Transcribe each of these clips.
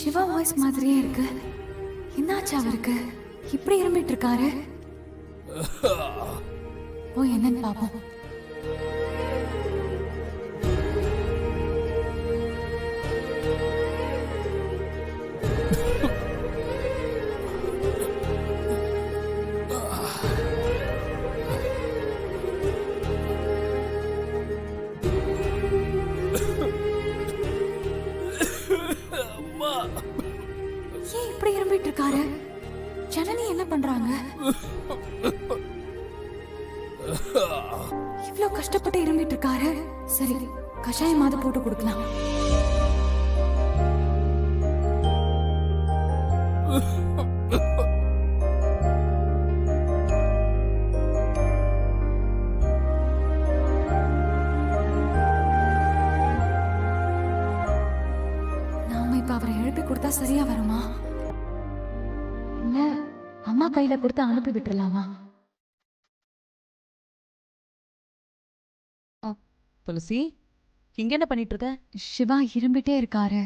Siva voice மாதிரியே இருக்கு. என்னாச்சு அவருக்கு? இப்படி இருமிட்டு இருக்காரு. போய் என்னன்னு பாப்போம். ஏன் இப்படி இருமிட்டு இருக்காரு? ஜனனி என்ன பண்றாங்க? இவ்ளோ கஷ்டப்பட்டு இருமிட்டு இருக்காரு. சரி, கஷாயமாவது போட்டு கொடுக்கலாம். நாம இப்ப அவரை எழுப்பி கொடுத்தா சரியா வருமா? இல்ல அம்மா கையில கொடுத்து அனுப்பி விட்டுலாமா? துளசி, இங்க என்ன பண்ணிட்டு இருக்க? சிவா இரும்பிட்டே இருக்காரு.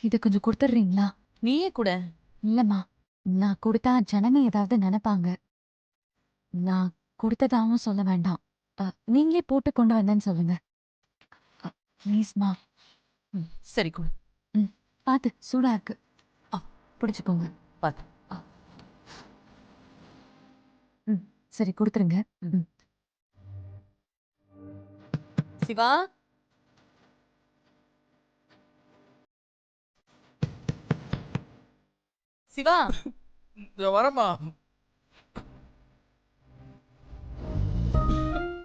இத கொஞ்சம் கொடுத்துடுறீங்களா? நீயே கூட. இல்லம்மா, நான் கொடுத்தா ஜனனி ஏதாவது நினைப்பாங்க. நான் கொடுத்ததாவும் சொல்ல வேண்டாம். நீங்களே போட்டு கொண்டு வந்தேன்னு சொல்லுங்க. ப்ளீஸ்மா. சரி கொடு. பார்த்து சூடா இருக்கு. பிடிச்சுக்கோங்க. பாத்து. சரி கொடுத்துருங்க. சிவா, சிவா வரமா